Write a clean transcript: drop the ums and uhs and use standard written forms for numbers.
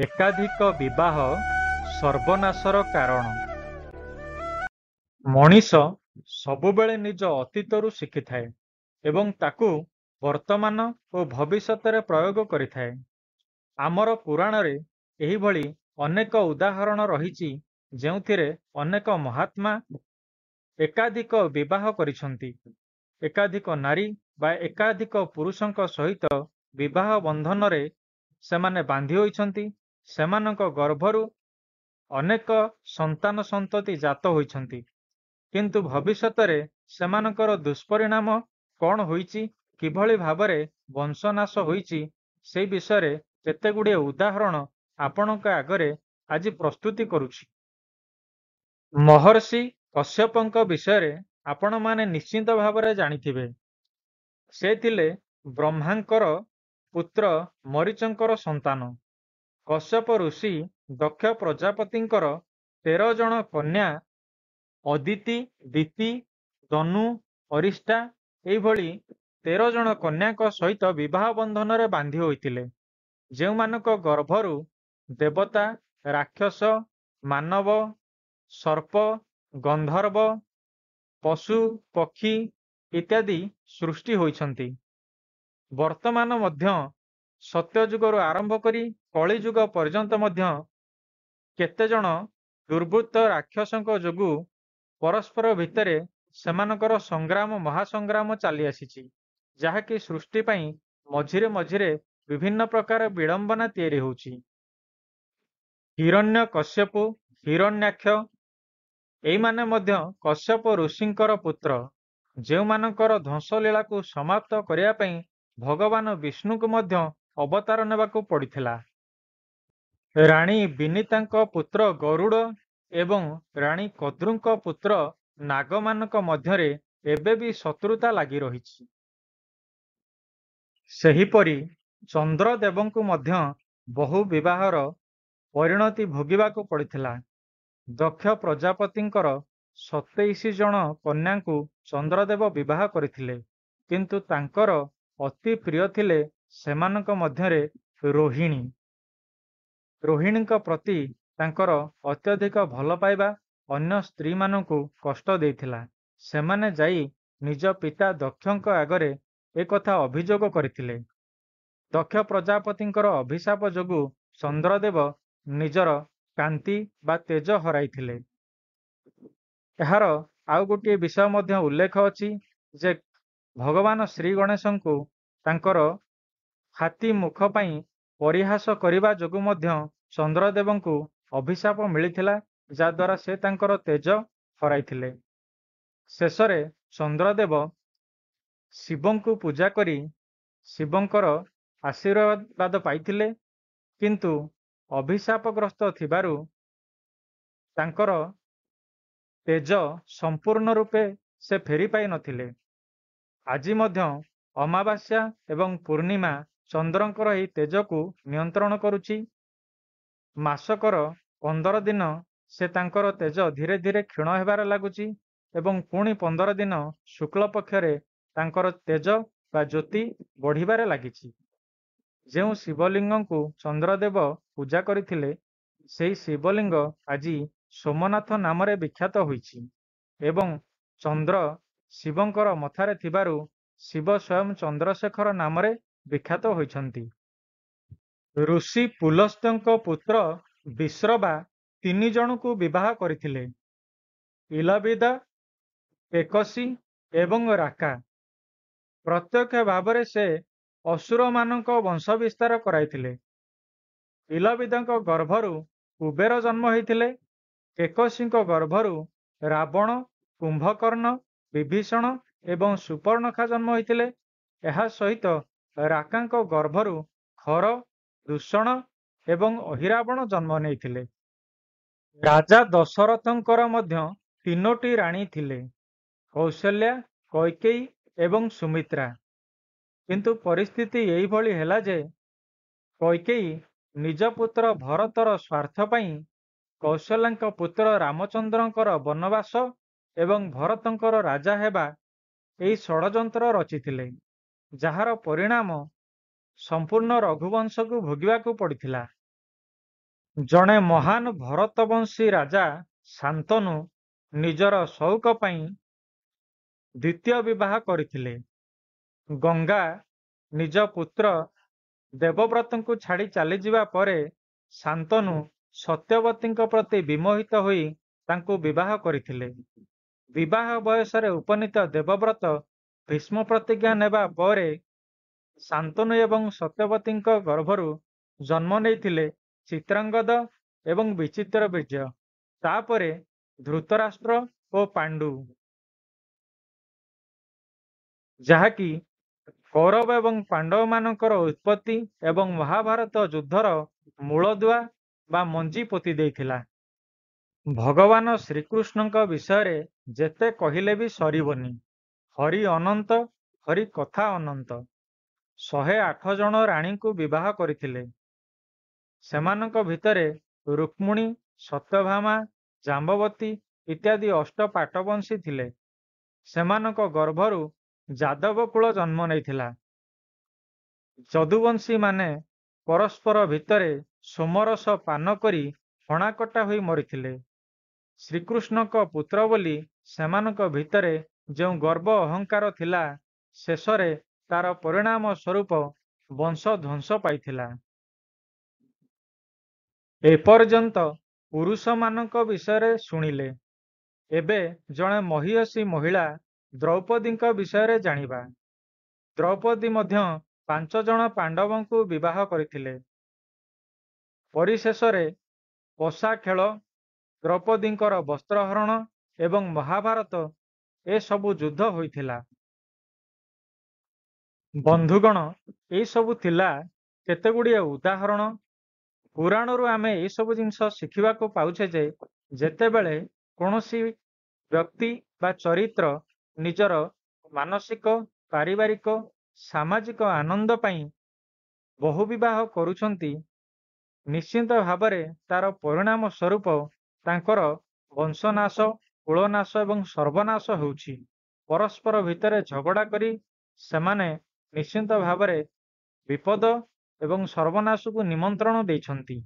ଏକାଧିକ ବିବାହ ସର୍ବନାଶର କାରଣ। ମଣିଷ ସବୁବେଳେ ନିଜ ଅତୀତରୁ ଶିଖିଥାଏ ଏବଂ ତାକୁ ବର୍ତ୍ତମାନ ଓ ଭବିଷ୍ୟତରେ ପ୍ରୟୋଗ କରିଥାଏ। ଆମର ପୁରାଣରେ ଏହିଭଳି ଅନେକ ଉଦାହରଣ ରହିଛି ଯେଉଁଥିରେ ଅନେକ ମହାତ୍ମା ଏକାଧିକ ବିବାହ କରିଛନ୍ତି। ଏକାଧିକ ନାରୀ ବା ଏକାଧିକ ପୁରୁଷଙ୍କ ସହିତ ବିବାହ ବନ୍ଧନରେ ସେମାନେ ବାନ୍ଧି ହୋଇଛନ୍ତି। ସେମାନଙ୍କ ଗର୍ଭରୁ ଅନେକ ସନ୍ତାନ ସନ୍ତତି ଜାତ ହୋଇଛନ୍ତି। କିନ୍ତୁ ଭବିଷ୍ୟତରେ ସେମାନଙ୍କର ଦୁଷ୍ପରିଣାମ କ'ଣ ହୋଇଛି, କିଭଳି ଭାବରେ ବଂଶନାଶ ହୋଇଛି, ସେହି ବିଷୟରେ କେତେଗୁଡ଼ିଏ ଉଦାହରଣ ଆପଣଙ୍କ ଆଗରେ ଆଜି ପ୍ରସ୍ତୁତି କରୁଛି। ମହର୍ଷି କଶ୍ୟପଙ୍କ ବିଷୟରେ ଆପଣମାନେ ନିଶ୍ଚିତ ଭାବରେ ଜାଣିଥିବେ। ସେ ଥିଲେ ବ୍ରହ୍ମାଙ୍କର ପୁତ୍ର ମରିଚଙ୍କର ସନ୍ତାନ। କଶ୍ୟପ ଋଷି ଦକ୍ଷ ପ୍ରଜାପତିଙ୍କର 13 ଜଣ କନ୍ୟା ଅଦିତି, ଦିତି, ଦନୁ, ଅରିଷ୍ଟା ଏହିଭଳି 13 ଜଣ କନ୍ୟାଙ୍କ ସହିତ ବିବାହ ବନ୍ଧନରେ ବାନ୍ଧି ହୋଇଥିଲେ, ଯେଉଁମାନଙ୍କ ଗର୍ଭରୁ ଦେବତା, ରାକ୍ଷସ, ମାନବ, ସର୍ପ, ଗନ୍ଧର୍ବ, ପଶୁ, ପକ୍ଷୀ ଇତ୍ୟାଦି ସୃଷ୍ଟି ହୋଇଛନ୍ତି। ବର୍ତ୍ତମାନ ମଧ୍ୟ ସତ୍ୟଯୁଗରୁ ଆରମ୍ଭ କରି କଳିଯୁଗ ପର୍ଯ୍ୟନ୍ତ ମଧ୍ୟ କେତେଜଣ ଦୁର୍ବୃତ୍ତ ରାକ୍ଷସଙ୍କ ଯୋଗୁଁ ପରସ୍ପର ଭିତରେ ସେମାନଙ୍କର ସଂଗ୍ରାମ ମହାସଂଗ୍ରାମ ଚାଲି ଆସିଛି, ଯାହାକି ସୃଷ୍ଟି ପାଇଁ ମଝିରେ ମଝିରେ ବିଭିନ୍ନ ପ୍ରକାର ବିଡ଼ମ୍ବନା ତିଆରି ହେଉଛି। ହିରଣ୍ୟ କଶ୍ୟପ, ହିରଣ୍ୟାକ୍ଷ ଏଇମାନେ ମଧ୍ୟ କଶ୍ୟପ ଋଷିଙ୍କର ପୁତ୍ର, ଯେଉଁମାନଙ୍କର ଧ୍ୱଂସଲୀଳାକୁ ସମାପ୍ତ କରିବା ପାଇଁ ଭଗବାନ ବିଷ୍ଣୁଙ୍କୁ ମଧ୍ୟ ଅବତାର ନେବାକୁ ପଡ଼ିଥିଲା। ରାଣୀ ବିନିତାଙ୍କ ପୁତ୍ର ଗରୁଡ଼ ଏବଂ ରାଣୀ କଦ୍ରୁଙ୍କ ପୁତ୍ର ନାଗମାନଙ୍କ ମଧ୍ୟରେ ଏବେ ବି ଶତ୍ରୁତା ଲାଗି ରହିଛି। ସେହିପରି ଚନ୍ଦ୍ରଦେବଙ୍କୁ ମଧ୍ୟ ବହୁ ବିବାହର ପରିଣତି ଭୋଗିବାକୁ ପଡ଼ିଥିଲା। ଦକ୍ଷ ପ୍ରଜାପତିଙ୍କର 27 ଜଣ କନ୍ୟାଙ୍କୁ ଚନ୍ଦ୍ରଦେବ ବିବାହ କରିଥିଲେ, କିନ୍ତୁ ତାଙ୍କର ଅତି ପ୍ରିୟ ଥିଲେ ସେମାନଙ୍କ ମଧ୍ୟରେ ରୋହିଣୀ। ରୋହିଣୀଙ୍କ ପ୍ରତି ତାଙ୍କର ଅତ୍ୟଧିକ ଭଲ ପାଇବା ଅନ୍ୟ ସ୍ତ୍ରୀମାନଙ୍କୁ କଷ୍ଟ ଦେଇଥିଲା। ସେମାନେ ଯାଇ ନିଜ ପିତା ଦକ୍ଷଙ୍କ ଆଗରେ ଏକଥା ଅଭିଯୋଗ କରିଥିଲେ। ଦକ୍ଷ ପ୍ରଜାପତିଙ୍କର ଅଭିଶାପ ଯୋଗୁଁ ଚନ୍ଦ୍ରଦେବ ନିଜର କାନ୍ତି ବା ତେଜ ହରାଇଥିଲେ। ଏହାର ଆଉ ଗୋଟିଏ ବିଷୟ ମଧ୍ୟ ଉଲ୍ଲେଖ ଅଛି ଯେ ଭଗବାନ ଶ୍ରୀ ଗଣେଶଙ୍କୁ ତାଙ୍କର ହାତୀ ମୁଖ ପାଇଁ ପରିହାସ କରିବା ଯୋଗୁଁ ମଧ୍ୟ ଚନ୍ଦ୍ରଦେବଙ୍କୁ ଅଭିଶାପ ମିଳିଥିଲା, ଯାଦ୍ୱାରା ସେ ତାଙ୍କର ତେଜ ହରାଇଥିଲେ। ଶେଷରେ ଚନ୍ଦ୍ରଦେବ ଶିବଙ୍କୁ ପୂଜା କରି ଶିବଙ୍କର ଆଶୀର୍ବାଦ ପାଇଥିଲେ, କିନ୍ତୁ ଅଭିଶାପଗ୍ରସ୍ତ ଥିବାରୁ ତାଙ୍କର ତେଜ ସମ୍ପୂର୍ଣ୍ଣ ରୂପେ ସେ ଫେରି ପାଇ ନଥିଲେ। ଆଜି ମଧ୍ୟ ଅମାବାସ୍ୟା ଏବଂ ପୂର୍ଣ୍ଣିମା ଚନ୍ଦ୍ରଙ୍କର ଏହି ତେଜକୁ ନିୟନ୍ତ୍ରଣ କରୁଛି। ମାସକର 15 ଦିନ ସେ ତାଙ୍କର ତେଜ ଧୀରେ ଧୀରେ କ୍ଷୀଣ ହେବାରେ ଲାଗୁଛି ଏବଂ ପୁଣି 15 ଦିନ ଶୁକ୍ଳ ପକ୍ଷରେ ତାଙ୍କର ତେଜ ବା ଜ୍ୟୋତି ବଢ଼ିବାରେ ଲାଗିଛି। ଯେଉଁ ଶିବଲିଙ୍ଗଙ୍କୁ ଚନ୍ଦ୍ରଦେବ ପୂଜା କରିଥିଲେ, ସେହି ଶିବଲିଙ୍ଗ ଆଜି ସୋମନାଥ ନାମରେ ବିଖ୍ୟାତ ହୋଇଛି ଏବଂ ଚନ୍ଦ୍ର ଶିବଙ୍କର ମଥାରେ ଥିବାରୁ ଶିବ ସ୍ୱୟଂ ଚନ୍ଦ୍ରଶେଖର ନାମରେ ବିଖ୍ୟାତ ହୋଇଛନ୍ତି। ଋଷି ପୁଲସ୍ତ୍ୟଙ୍କ ପୁତ୍ର ବିଶ୍ରବା 3 ଜଣଙ୍କୁ ବିବାହ କରିଥିଲେ, ଇଲବିଦ, କେକଶୀ ଏବଂ ରାକା। ପ୍ରତ୍ୟକ୍ଷ ଭାବରେ ସେ ଅସୁରମାନଙ୍କ ବଂଶ ବିସ୍ତାର କରାଇଥିଲେ। ଇଲବିଦଙ୍କ ଗର୍ଭରୁ କୁବେର ଜନ୍ମ ହୋଇଥିଲେ। କେକଶୀଙ୍କ ଗର୍ଭରୁ ରାବଣ, କୁମ୍ଭକର୍ଣ୍ଣ, ବିଭୀଷଣ ଏବଂ ସୁପର୍ଣ୍ଣଖା ଜନ୍ମ ହୋଇଥିଲେ। ଏହା ସହିତ ରାକାଙ୍କ ଗର୍ଭରୁ ଖର, ଦୂଷଣ ଏବଂ ଅହିରାବଣ ଜନ୍ମ ନେଇଥିଲେ। ରାଜା ଦଶରଥଙ୍କର ମଧ୍ୟ 3ଟି ରାଣୀ ଥିଲେ, କୌଶଲ୍ୟା, କୈକେୟୀ ଏବଂ ସୁମିତ୍ରା। କିନ୍ତୁ ପରିସ୍ଥିତି ଏହିଭଳି ହେଲା ଯେ କୈକେୟୀ ନିଜ ପୁତ୍ର ଭରତର ସ୍ୱାର୍ଥ ପାଇଁ କୌଶଲ୍ୟାଙ୍କ ପୁତ୍ର ରାମଚନ୍ଦ୍ରଙ୍କର ବନବାସ ଏବଂ ଭରତଙ୍କର ରାଜା ହେବା ଏହି ଷଡ଼ଯନ୍ତ୍ର ରଚିଥିଲେ, ଯାହାର ପରିଣାମ ସମ୍ପୂର୍ଣ୍ଣ ରଘୁବଂଶକୁ ଭୋଗିବାକୁ ପଡ଼ିଥିଲା। ଜଣେ ମହାନ ଭରତବଂଶୀ ରାଜା ଶାନ୍ତନୁ ନିଜର ସଉକ ପାଇଁ ଦ୍ୱିତୀୟ ବିବାହ କରିଥିଲେ। ଗଙ୍ଗା ନିଜ ପୁତ୍ର ଦେବବ୍ରତଙ୍କୁ ଛାଡ଼ି ଚାଲିଯିବା ପରେ ଶାନ୍ତନୁ ସତ୍ୟବତୀଙ୍କ ପ୍ରତି ବିମୋହିତ ହୋଇ ତାଙ୍କୁ ବିବାହ କରିଥିଲେ। ବିବାହ ବୟସରେ ଉପନୀତ ଦେବବ୍ରତ ଭୀଷ୍ମ ପ୍ରତିଜ୍ଞା ନେବା ପରେ ଶାନ୍ତନୁ ଏବଂ ସତ୍ୟବତୀଙ୍କ ଗର୍ଭରୁ ଜନ୍ମ ନେଇଥିଲେ ଚିତ୍ରାଙ୍ଗଦ ଏବଂ ବିଚିତ୍ରବୀର୍ଯ୍ୟ। ତାପରେ ଧୃତରାଷ୍ଟ୍ର ଓ ପାଣ୍ଡୁ, ଯାହାକି କୌରବ ଏବଂ ପାଣ୍ଡବମାନଙ୍କର ଉତ୍ପତ୍ତି ଏବଂ ମହାଭାରତ ଯୁଦ୍ଧର ମୂଳଦୁଆ ବା ମଞ୍ଜି ପୋତି ଦେଇଥିଲା। ଭଗବାନ ଶ୍ରୀକୃଷ୍ଣଙ୍କ ବିଷୟରେ ଯେତେ କହିଲେ ବି ସରିବନି। ହରି ଅନନ୍ତ, ହରି କଥା ଅନନ୍ତ। 108 ଜଣ ରାଣୀଙ୍କୁ ବିବାହ କରିଥିଲେ। ସେମାନଙ୍କ ଭିତରେ ରୁକ୍ମିଣୀ, ସତ୍ୟଭାମା, ଜାମ୍ବବତୀ ଇତ୍ୟାଦି 8 ପାଟବଂଶୀ ଥିଲେ। ସେମାନଙ୍କ ଗର୍ଭରୁ ଯାଦବ କୁଳ ଜନ୍ମ ନେଇଥିଲା। ଯଦୁବଂଶୀମାନେ ପରସ୍ପର ଭିତରେ ସୋମରସ ପାନ କରି ହଣାକଟା ହୋଇ ମରିଥିଲେ। ଶ୍ରୀକୃଷ୍ଣଙ୍କ ପୁତ୍ର ବୋଲି ସେମାନଙ୍କ ଭିତରେ ଯେଉଁ ଗର୍ବ ଅହଙ୍କାର ଥିଲା, ଶେଷରେ ତାର ପରିଣାମ ସ୍ୱରୂପ ବଂଶ ଧ୍ୱଂସ ପାଇଥିଲା। ଏପର୍ଯ୍ୟନ୍ତ ପୁରୁଷମାନଙ୍କ ବିଷୟରେ ଶୁଣିଲେ। ଏବେ ଜଣେ ମହିୟସୀ ମହିଳା ଦ୍ରୌପଦୀଙ୍କ ବିଷୟରେ ଜାଣିବା। ଦ୍ରୌପଦୀ ମଧ୍ୟ 5 ଜଣ ପାଣ୍ଡବଙ୍କୁ ବିବାହ କରିଥିଲେ। ପରିଶେଷରେ ପଶା ଖେଳ, ଦ୍ରୌପଦୀଙ୍କର ବସ୍ତ୍ରହରଣ ଏବଂ ମହାଭାରତ ଏସବୁ ଯୁଦ୍ଧ ହୋଇଥିଲା। ବନ୍ଧୁଗଣ, ଏସବୁ ଥିଲା କେତେଗୁଡ଼ିଏ ଉଦାହରଣ। ପୁରାଣରୁ ଆମେ ଏସବୁ ଜିନିଷ ଶିଖିବାକୁ ପାଉଛେ ଯେ ଯେତେବେଳେ କୌଣସି ବ୍ୟକ୍ତି ବା ଚରିତ୍ର ନିଜର ମାନସିକ, ପାରିବାରିକ, ସାମାଜିକ ଆନନ୍ଦ ପାଇଁ ବହୁ ବିବାହ କରୁଛନ୍ତି, ନିଶ୍ଚିନ୍ତ ଭାବରେ ତାର ପରିଣାମ ସ୍ୱରୂପ ତାଙ୍କର ବଂଶନାଶ, କୁଳନାଶ ଏବଂ ସର୍ବନାଶ ହେଉଛି। ପରସ୍ପର ଭିତରେ ଝଗଡ଼ା କରି ସେମାନେ ନିଶ୍ଚିନ୍ତ ଭାବରେ ବିପଦ ଏବଂ ସର୍ବନାଶକୁ ନିମନ୍ତ୍ରଣ ଦେଇଛନ୍ତି।